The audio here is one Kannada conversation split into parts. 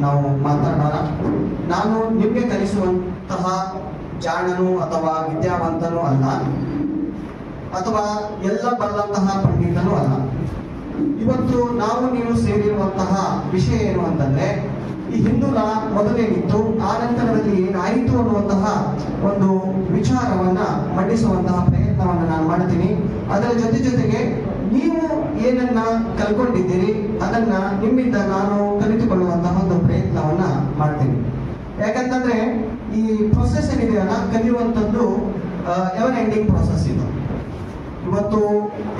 ನಾವು ಮಾತಾಡೋಣ. ನಾನು ನಿಮಗೆ ಕಲಿಸುವಂತಹ ಜಾಣನು ಅಥವಾ ವಿದ್ಯಾವಂತನೂ ಅಲ್ಲ, ಅಥವಾ ಎಲ್ಲ ಬಲ್ಲಂತಹ ಪಂಡಿತನೂ ಅಲ್ಲ. ಇವತ್ತು ನಾವು ನೀವು ಸೇರಿರುವಂತಹ ವಿಷಯ ಏನು ಅಂತಂದ್ರೆ, ಈ ಹಿಂದೂ ಲಾ ಮೊದಲೇನಿತ್ತು, ಆ ನಂತರದಲ್ಲಿ ಏನಾಯಿತು ಅನ್ನುವಂತಹ ಒಂದು ವಿಚಾರವನ್ನ ಮಂಡಿಸುವಂತಹ ಪ್ರಯತ್ನವನ್ನ ನಾನು ಮಾಡ್ತೀನಿ. ಅದರ ಜೊತೆಗೆ ನೀವು ಏನನ್ನ ಕಲ್ಕೊಂಡಿದ್ದೀರಿ ಅದನ್ನ ನಿಮ್ಮಿಂದ ನಾನು ಕಲಿತುಕೊಳ್ಳುವಂತಹ ಒಂದು ಪ್ರಯತ್ನವನ್ನ ಮಾಡ್ತೀನಿ. ಯಾಕಂತಂದ್ರೆ ಈ ಪ್ರೊಸೆಸ್ ಏನಿದೆಯಲ್ಲ, ಕಲಿಯುವಂಥದ್ದು ಎವರ್ ಎಂಡಿಂಗ್ ಪ್ರೊಸೆಸ್ ಇದು. ಇವತ್ತು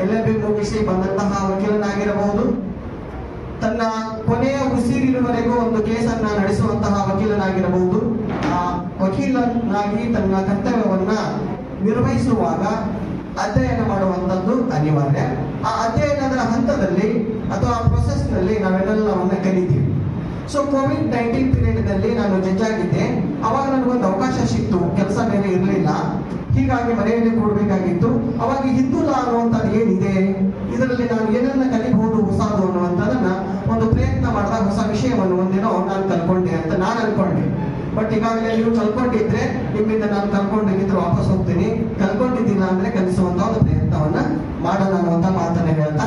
LLB ಮುಗಿಸಿ ಬಂದಂತಹ ವಕೀಲನಾಗಿರಬಹುದು, ತನ್ನ ಕೊನೆಯ ಉಸಿರಿರುವವರೆಗೂ ಒಂದು ಕೇಸನ್ನ ನಡೆಸುವಂತಹ ವಕೀಲನಾಗಿರಬಹುದು. ಆ ವಕೀಲನಾಗಿ ತನ್ನ ಕರ್ತವ್ಯವನ್ನ ನಿರ್ವಹಿಸುವಾಗ ಅಧ್ಯಯನ ಮಾಡುವಂಥದ್ದು ಅನಿವಾರ್ಯ. ಆ ಅಧ್ಯಯನದ ಹಂತದಲ್ಲಿ ಅಥವಾ ಪ್ರೊಸೆಸ್ ನಲ್ಲಿ ನಾವೆಲ್ಲವನ್ನ ಕಲಿತೀವಿ. ಸೊ ಕೋವಿಡ್-19 ಪೀರಿಯಡ್ ನಲ್ಲಿ ನಾನು ಜಡ್ಜ್ ಆಗಿದ್ದೆ. ಅವಾಗ ನನಗೊಂದು ಅವಕಾಶ ಸಿಕ್ತು, ಕೆಲಸ ಬೇರೆ ಇರಲಿಲ್ಲ, ಹೀಗಾಗಿ ಮನೆಯಲ್ಲಿ ಕೂಡಬೇಕಾಗಿತ್ತು. ಅವಾಗ ಹಿಂದೂ ಲಾ ಅನ್ನುವಂಥದ್ದು ಏನಿದೆ, ಇದರಲ್ಲಿ ನಾನು ಏನನ್ನ ಕಲಿಬಹುದು ಹೊಸದು ಅನ್ನುವಂಥದ್ದನ್ನ ಒಂದು ಪ್ರಯತ್ನ ಮಾಡಿದಾಗ ಹೊಸ ವಿಷಯವನ್ನು ಒಂದಿನೋ ನಾನು ಕಲ್ಕೊಂಡೆ ಅಂತ ನಾನು ಅನ್ಕೊಂಡೆ. ಬಟ್ ಈಗಾಗಲೇ ನೀವು ಕಲ್ಕೊಂಡಿದ್ರೆ ನಿಮ್ಮಿಂದ ನಾನು ಕಲ್ಕೊಂಡಿದ್ರೆ ವಾಪಸ್ ಹೋಗ್ತೀನಿ, ಕಲ್ಕೊಂಡಿದ್ದಿಲ್ಲ ಅಂದ್ರೆ ಕಲಿಸುವಂತ ಒಂದು ಪ್ರಯತ್ನವನ್ನ ಮಾಡೋಣ ಅನ್ನುವಂತ ಮಾತನ್ನ ಹೇಳ್ತಾ,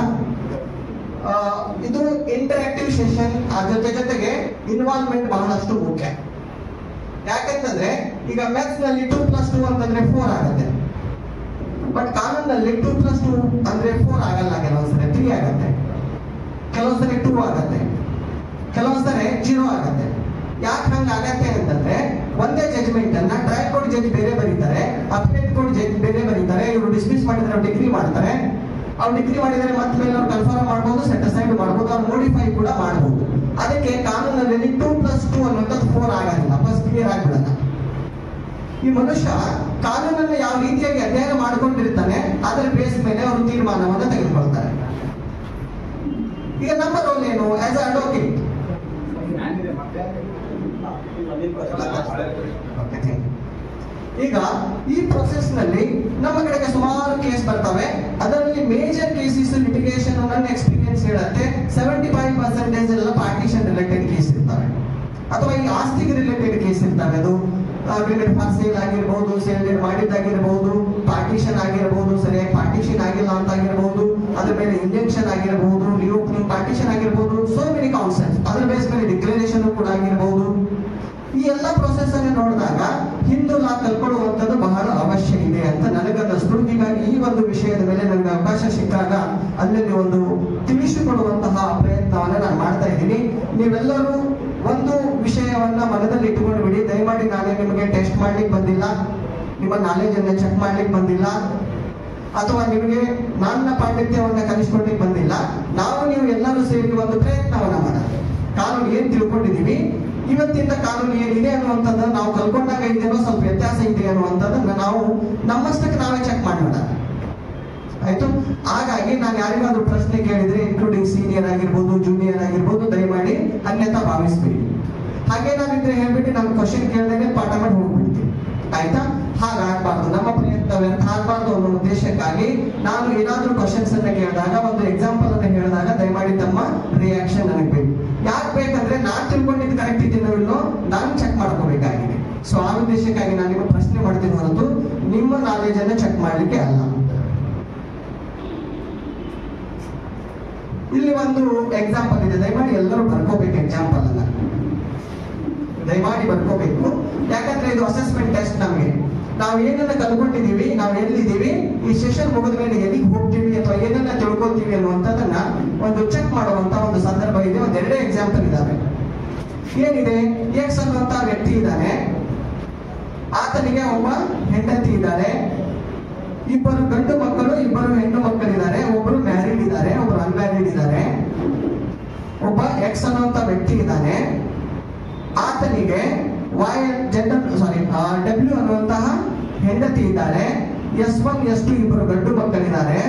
ಇದು ಇಂಟರಾಕ್ಟಿವ್ ಸೆಷನ್. ಅದ್ರ ಜೊತೆಗೆ ಇನ್ವಾಲ್ವ್ಮೆಂಟ್ ಬಹಳಷ್ಟು ಮುಖ್ಯ. ಯಾಕೆಂತಂದ್ರೆ ಈಗ ಮ್ಯಾಥ್ಸ್ ನಲ್ಲಿ 2+2 ಅಂತಂದ್ರೆ 4 ಆಗುತ್ತೆ. ಬಟ್ ಕಾನೂನಲ್ಲಿ 2+2 ಅಂದ್ರೆ 4 ಆಗಲ್ಲ. ಕೆಲವೊಂದ್ಸರಿ 3 ಆಗುತ್ತೆ, ಕೆಲವೊಂದ್ಸರಿ 2 ಆಗುತ್ತೆ, ಕೆಲವೊಂದ್ಸರಿ 0 ಆಗುತ್ತೆ. ಯಾಕೆ ಹಂಗ ಆಗತ್ತೆ ಅಂತಂದ್ರೆ, ಒಂದೇ ಜಜ್ಮೆಂಟ್ ಅನ್ನ ಟ್ರಯಲ್ ಕೋರ್ಟ್ ಜಡ್ಜ್ ಬೇರೆ ಬರೀತಾರೆ, ಅಪೀಲೇಟ್ ಕೋರ್ಟ್ ಜಡ್ಜ್ ಬೇರೆ ಬರೀತಾರೆ. ಇವರು ಡಿಸ್ಮಿಸ್ ಮಾಡಿದ್ರೆ ಅವ್ರು ಡಿಗ್ರಿ ಮಾಡ್ತಾರೆ, ಅವ್ರು ಡಿಗ್ರಿ ಮಾಡಿದರೆ ಮತ್ತೆ ಮೇಲೆ ಅವ್ರು ಕನ್ಫರ್ಮ್ ಮಾಡ್ಬೋದು, ಸೆಟ್ ಅಸೈಡ್ ಮಾಡ್ಬೋದು, ಅವ್ರು ಮೋಡಿಫೈ ಕೂಡ ಮಾಡ್ಬೋದು. ಅದಕ್ಕೆ ಕಾನೂನಲ್ಲಿ 2+2 ಅನ್ನುವಂಥದ್ದು 4 ಆಗೋದಿಲ್ಲ, ಫಸ್ಟ್ ಕ್ಲಿಯರ್ ಆಗ್ಬಿಡಲ್ಲ. ಈ ಮನುಷ್ಯ ಕಾನೂನನ್ನು ಯಾವ ರೀತಿಯಾಗಿ ಅಧ್ಯಯನ ಮಾಡ್ಕೊಂಡಿರ್ತಾನೆ ಅದರ ಬೇಸ್ ಮೇಲೆ ಅವರು ತೀರ್ಮಾನವನ್ನು ತೆಗೆದುಕೊಳ್ತಾರೆ. ಈಗ ನಮ್ಮ ರೋಲ್ ಏನು ಆಸ್ ಅ ಅಡ್ವೊಕೇಟ್? ಈಗ ಈ ಪ್ರೊಸೆಸ್ ನಲ್ಲಿ ನಮ್ಮ ಕಡೆಗೆ ಸುಮಾರು ಕೇಸ್ ಬರ್ತವೆ. ಅದರಲ್ಲಿ ಮೇಜರ್ ಕೇಸಸ್ ಲಿಟಿಗೇಷನ್ ನನ್ನ ಎಕ್ಸ್ಪೀರಿಯನ್ಸ್ ಹೇಳುತ್ತೆ 75% ಎಲ್ಲ ಪಾರ್ಟಿಷನ್ ರಿಲೇಟೆಡ್ ಕೇಸ್ ಇರ್ತವೆ, ಅಥವಾ ಈ ಆಸ್ತಿಗೆ ರಿಲೇಟೆಡ್ ಕೇಸ್ ಇರ್ತವೆ. ಅದು ಅಗ್ರಿಮೆಂಟ್ ಫಾರ್ ಸೇಲ್ ಆಗಿರ್ಬೋದು, ಸೇಲ್ ಮಾಡಿದ್ದಾಗಿರ್ಬೋದು, ಪಾರ್ಟಿಷನ್ ಆಗಿರಬಹುದು, ಸರಿಯಾಗಿ ಪಾರ್ಟಿಷನ್ ಆಗಿಲ್ಲ ಅಂತ ಆಗಿರಬಹುದು, ಅದ್ರ ಮೇಲೆ ಇಂಜೆಕ್ಷನ್ ಆಗಿರಬಹುದು, ರಿಓಪನಿಂಗ್ ಪಾರ್ಟಿಷನ್ ಆಗಿರಬಹುದು, ಸೋ ಮೆನಿ ಕಾನ್ಸೆಪ್ಟ್ಸ್. ಅದ್ರ ಬೇಸ್ ಮೇಲೆ ಡಿಕ್ಲರೇಷನ್ ಕೂಡ ಆಗಿರಬಹುದು. ಈ ಎಲ್ಲ ಪ್ರೊಸೆಸ್ ಅನ್ನು ನೋಡಿದಾಗ ಹಿಂದೂ ಲಾ ಕಲ್ಕೊಳ್ಳುವಂಥದ್ದು ಬಹಳ ಅವಶ್ಯ ಇದೆ ಅಂತ ನನಗನ್ನಿಸ್ತು. ಹೀಗಾಗಿ ಈ ಒಂದು ವಿಷಯದ ಮೇಲೆ ನನಗೆ ಅವಕಾಶ ಸಿಕ್ಕಾಗ ಅದರಲ್ಲಿ ಒಂದು ತಿಳಿಸಿಕೊಡುವಂತಹ ಪ್ರಯತ್ನವನ್ನ ನಾನು ಮಾಡ್ತಾ ಇದ್ದೀನಿ. ನೀವೆಲ್ಲರೂ ಒಂದು ವಿಷಯವನ್ನ ಮನದಲ್ಲಿ ಇಟ್ಟುಕೊಂಡು ಬಿಡಿ. ದಯಮಾಡಿ ನಾನೇ ನಿಮಗೆ ಟೆಸ್ಟ್ ಮಾಡ್ಲಿಕ್ಕೆ ಬಂದಿಲ್ಲ, ನಿಮ್ಮ ನಾಲೆಜ್ ಅನ್ನ ಚೆಕ್ ಮಾಡ್ಲಿಕ್ಕೆ ಬಂದಿಲ್ಲ, ಅಥವಾ ನಿಮಗೆ ನನ್ನ ಪಾಂಡಿತ್ಯವನ್ನ ಕಲಿಸ್ಕೊಳ್ಲಿಕ್ಕೆ ಬಂದಿಲ್ಲ. ನಾವು ನೀವು ಎಲ್ಲರೂ ಸೇರಿ ಒಂದು ಪ್ರಯತ್ನವನ್ನ ಮಾಡೋಣ. ಕಾನೂನು ಏನ್ ತಿಳ್ಕೊಂಡಿದೀವಿ, ಇವತ್ತಿಂದ ಕಾನೂನು ಏನಿದೆ ಅನ್ನುವಂಥದ್ದನ್ನು ನಾವು ಕಲ್ಕೊಂಡಾಗ ಇದೇನೋ ಸ್ವಲ್ಪ ವ್ಯತ್ಯಾಸ ಇದೆ ಅನ್ನುವಂಥದ್ದನ್ನ ನಾವು ನಮ್ಮಷ್ಟಕ್ಕೆ ನಾವೇ ಚೆಕ್ ಮಾಡೋಣ. ಆಯ್ತು. ಹಾಗಾಗಿ ನಾನು ಯಾರಿಗಾದ್ರೂ ಪ್ರಶ್ನೆ ಕೇಳಿದ್ರೆ, ಇನ್ಕ್ಲೂಡಿಂಗ್ ಸೀನಿಯರ್ ಆಗಿರ್ಬೋದು, ಜೂನಿಯರ್ ಆಗಿರ್ಬೋದು, ದಯಮಾಡಿ ಅನ್ಯತಾ ಭಾವಿಸ್ಬೇಡಿ. ಹಾಗೇನಾದ್ರೆ ಹೇಳ್ಬಿಟ್ಟು ನಾನು ಕ್ವಶನ್ ಕೇಳಿದಾಗ ಪಾಠ ಮಾಡಿ ಹೋಗ್ಬಿಡ್ತೀನಿ. ಆಯ್ತಾ? ಹಾಗಾಗಬಾರ್ದು, ನಮ್ಮ ಪ್ರಯತ್ನ ವ್ಯರ್ಥ ಆಗಬಾರ್ದು ಅನ್ನೋ ಉದ್ದೇಶಕ್ಕಾಗಿ ನಾನು ಏನಾದ್ರೂ ಕ್ವಶನ್ಸ್ ಅನ್ನ ಕೇಳಿದಾಗ, ಒಂದು ಎಕ್ಸಾಂಪಲ್ ಅನ್ನ ಹೇಳಿದಾಗ ದಯಮಾಡಿ ತಮ್ಮ ರಿಯಾಕ್ಷನ್ ನನಗೆ ಬೇಕು. ಯಾಕೆ ಬೇಕಂದ್ರೆ ನಾನು ತಿಳ್ಕೊಂಡಿದ್ದು ಕರೆಕ್ಟ್ ಇದೆಯೋ ಇಲ್ಲೋ ನಾನು ಚೆಕ್ ಮಾಡ್ಕೋಬೇಕಾಗಿದೆ. ಸೊ ಆ ಉದ್ದೇಶಕ್ಕಾಗಿ ನಾನು ನಿಮ್ಮ ಪ್ರಶ್ನೆ ಮಾಡ್ತೀನಿ ಹೊರತು ನಿಮ್ಮ ನಾಲೆಜ್ ಅನ್ನ ಚೆಕ್ ಮಾಡ್ಲಿಕ್ಕೆ ಅಲ್ಲ. ಇಲ್ಲಿ ಒಂದು ಎಕ್ಸಾಂಪಲ್ ಇದೆ, ದಯಮಾಡಿ ಎಲ್ಲರೂ ಬರ್ಕೋಬೇಕು. ಎಕ್ಸಾಂಪಲ್ ಅನ್ನ ದಯಮಾಡಿ ಬರ್ಕೋಬೇಕು. ಯಾಕಂದ್ರೆ ಇದು ಅಸೆಸ್ಮೆಂಟ್ ಟೆಸ್ಟ್. ನಮಗೆ ನಾವು ಏನನ್ನ ಕಲ್ಕೊಂಡಿದೀವಿ, ನಾವು ಎಲ್ಲಿದ್ದೀವಿ, ಈ ಸೆಷನ್ ಮುಗಿದ ಮೇಲೆ ಎಲ್ಲಿಗೆ ಹೋಗ್ತೀವಿ ಅಥವಾ ಏನನ್ನ ತಿಳ್ಕೊತೀವಿ ಅನ್ನುವಂಥದ್ದನ್ನ ಒಂದು ಚೆಕ್ ಮಾಡುವಂತ ಒಂದು ಸಂದರ್ಭ ಇದೆ. ಒಂದೆರಡೇ ಎಕ್ಸಾಂಪಲ್ ಇದಾವೆ. ಏನಿದೆ, ಎಕ್ಸ್ ಅನ್ನುವಂತ ವ್ಯಕ್ತಿ ಇದ್ದಾನೆ, ಆತನಿಗೆ ಒಬ್ಬ ಹೆಂಡತಿ ಇದ್ದಾರೆ, ಇಬ್ಬರು ಗಂಡು ಮಕ್ಕಳು, ಇಬ್ಬರು ಹೆಣ್ಣು ಮಕ್ಕಳಿದ್ದಾರೆ, ಒಬ್ಬರು ಮ್ಯಾರಿಡ್ ಇದ್ದಾರೆ, ಒಬ್ಬರು ಅನ್ಮ್ಯಾರಿಡ್ ಇದ್ದಾರೆ. ಒಬ್ಬ ಎಕ್ಸ್ ಅನ್ನುವಂತ ವ್ಯಕ್ತಿ ಇದ್ದಾನೆ, ಆತನಿಗೆ ಡಬ್ಲ್ಯೂ ಅನ್ನುವಂತಹ ಹೆಂಡತಿ ಇದ್ದಾರೆ, S1 S2 ಇಬ್ಬರು ಗಂಡು ಮಕ್ಕಳಿದ್ದಾರೆ,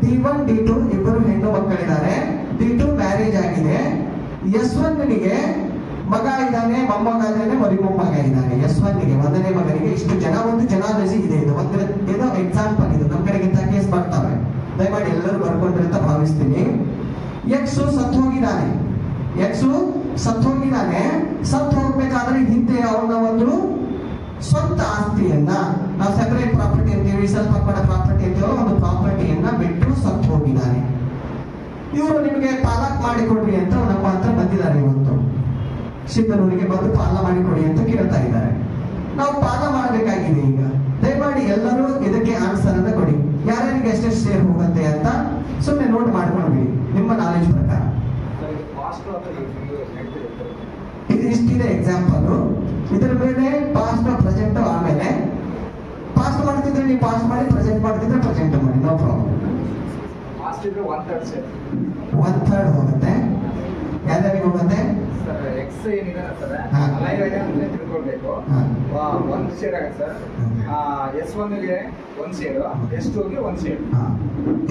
D1 D2 ಇಬ್ಬರು ಹೆಣ್ಣು ಮಕ್ಕಳಿದ್ದಾರೆ, D2 ಮ್ಯಾರೇಜ್ ಆಗಿದೆ. S1 ಗೆ ಮಗ ಇದ್ದಾನೆ, ಮೊಮ್ಮಗ ಇದ್ದಾನೆ, ಮೊಮ್ಮಗ ಇದ್ದಾನೆ. S1 ಗೆ ಒಂದನೇ ಮಗನಿಗೆ ಇಷ್ಟು ಜನ, ಒಂದು ಜನಾದಸಿ ಇದೆ. ಇದು ಒಂದು ಏನೋ ಎಕ್ಸಾಂಪಲ್. ಇದು ನಮ್ಮ ಕಡೆಗಿಂತ ಕೇಸ್ ಬರ್ತವೆ, ದಯಮಾಡಿ ಎಲ್ಲರೂ ಬರ್ಕೊಂಡ್ರೆ ಅಂತ ಭಾವಿಸ್ತೀನಿ. ಎಕ್ಸ್ ಸತ್ತು ಹೋಗಿದ್ದಾನೆ, ಎಕ್ಸು ಸತ್ತು ಹೋಗಿದ್ದಾನೆ. ಸತ್ತು ಹೋಗ್ಬೇಕಾದ್ರೆ ಹಿಂದೆ ಅವನ ಒಂದು ಸ್ವಂತ ಆಸ್ತಿಯನ್ನ, ನಾವು ಸೆಪರೇಟ್ ಪ್ರಾಪರ್ಟಿ ಅಂತೀವಿ, ಸ್ವಲ್ಪ ಪಡ ಪ್ರಾಪರ್ಟಿ ಅಂತೀವೋ, ಒಂದು ಪ್ರಾಪರ್ಟಿಯನ್ನ ಬಿಟ್ಟು ಸತ್ತು ಹೋಗಿದ್ದಾನೆ. ಇವರು ನಿಮಗೆ ಪಾಲಕ್ ಮಾಡಿಕೊಡ್ರಿ ಅಂತ ನಮ್ಮ ಹತ್ರ ಬಂದಿದ್ದಾರೆ. ಇವತ್ತು ಸಿದ್ಧನೂರಿಗೆ ಬಂದು ಪಾಲ ಮಾಡಿಕೊಡಿ ಅಂತ ಕೇಳ್ತಾ ಇದ್ದಾರೆ. ನಾವು ಪಾಲ ಮಾಡಬೇಕಾಗಿದೆ. ಈಗ ದಯಮಾಡಿ ಎಲ್ಲರೂ ಇದಕ್ಕೆ ಆನ್ಸರ್ ಅನ್ನ ಕೊಡಿ. ಯಾರ್ಯಾರಿಗೆ ಎಷ್ಟೆಷ್ಟು ಶೇರ್ ಹೋಗುತ್ತೆ ಅಂತ ಸುಮ್ಮನೆ ನೋಟ್ ಮಾಡ್ಕೊಂಡ್ಬಿಡಿ ನಿಮ್ಮ ನಾಲೆಜ್ ಪ್ರಕಾರ. ಇದು ಇಷ್ಟಿದೆ ಎಕ್ಸಾಂಪಲ್. ಇದರ ಮೇಲೆ ಪಾಸ್ಟ್ ಪ್ರೆಸೆಂಟ್, ಆಮೇಲೆ ಪಾಸ್ಟ್ ಮಾಡ್ತಿದ್ರೆ ನೀವು ಪಾಸ್ಟ್ ಮಾಡಿ, ಪ್ರೆಸೆಂಟ್ ಮಾಡ್ತಿದ್ರೆ ಪ್ರೆಸೆಂಟ್ ಮಾಡಿ, ನೋ ಪ್ರಾಬ್ಲಮ್. ಒನ್ ಥರ್ಡ್ ಹೋಗುತ್ತೆ. ಯಾರ್ಯಾರಿಗೆ ಹೋಗುತ್ತೆ? ಎಕ್ಸ್ ಏನಿದೆ ಸರ್ ಅಲೈವ್ ಇದೆ ಅಂತ ತಿಳ್ಕೊಳ್ಬೇಕು. ಒಂದು ಶೇರ್ ಆಗುತ್ತೆ ಸರ್. S1 ಗೆ ಒಂದು ಶೇರ್, S2 ಗೆ ಒಂದು ಶೇರ್.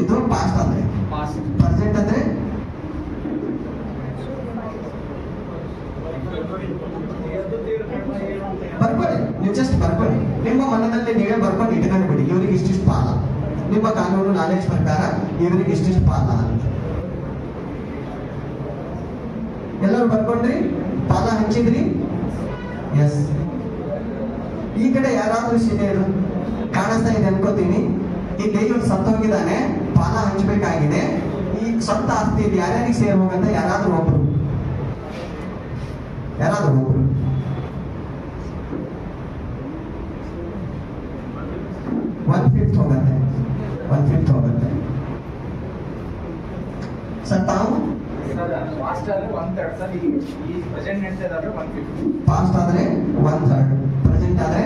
ಇದು ಪಾಸ್ಟ್ ಅಂದ್ರೆ. ಪಾಸ್ಟ್. ಪ್ರೆಸೆಂಟ್ ಅಂದ್ರೆ ಬರ್ಕೊಳ್ಳಿ. ನೀವು ಜಸ್ಟ್ ಬರ್ಕೊಳ್ಳಿ, ನಿಮ್ಮ ಮನದಲ್ಲಿ ನೀವೇ ಬರ್ಕೊಂಡು ಇಟ್ಕೊಂಡು ಬಿಡಿ. ಇವ್ರಿಗೆ ಇಷ್ಟಿಷ್ಟು ಪಾಲ, ನಿಮ್ಮ ಕಾನೂನು ನಾಲೆಜ್ ಪ್ರಕಾರ ಇವರಿಗೆ ಇಷ್ಟಿಷ್ಟು ಪಾಲ ಅಂತ ಎಲ್ಲರೂ ಬರ್ಕೊಂಡ್ರಿ. ಪಾಲ ಹಂಚಿದ್ರಿ. ಎಸ್. ಈ ಕಡೆ ಯಾರಾದ್ರೂ ಸೀನಿಯರ್ ಕಾಣಿಸ್ತಾ ಇದೆ ಅನ್ಕೋತೀನಿ. ಇಲ್ಲಿ ಇವ್ರು ಸತ್ತೋಗಿದ್ದಾನೆ, ಪಾಲ ಹಂಚಬೇಕಾಗಿದೆ. ಈ ಸ್ವಂತ ಆಸ್ತಿಯಲ್ಲಿ ಯಾರ್ಯಾರಿಗೆ ಸೇರ್ ಹೋಗಂತ ಯಾರಾದ್ರೂ ಒಬ್ರು 1/5 ಹೋಗುತ್ತೆ. 1/5 ಹೋಗುತ್ತೆ ಸರ್. ತಾವು ಪಾಸ್ಟ್ ಆದ್ರೆ 1/3 ಸರ್. ಈ ಪ್ರೆಸೆಂಟ್ ನಡೆಸಿದ್ರೆ 1/5. ಪಾಸ್ಟ್ ಆದ್ರೆ 1/3, ಪ್ರೆಸೆಂಟ್ ಆದ್ರೆ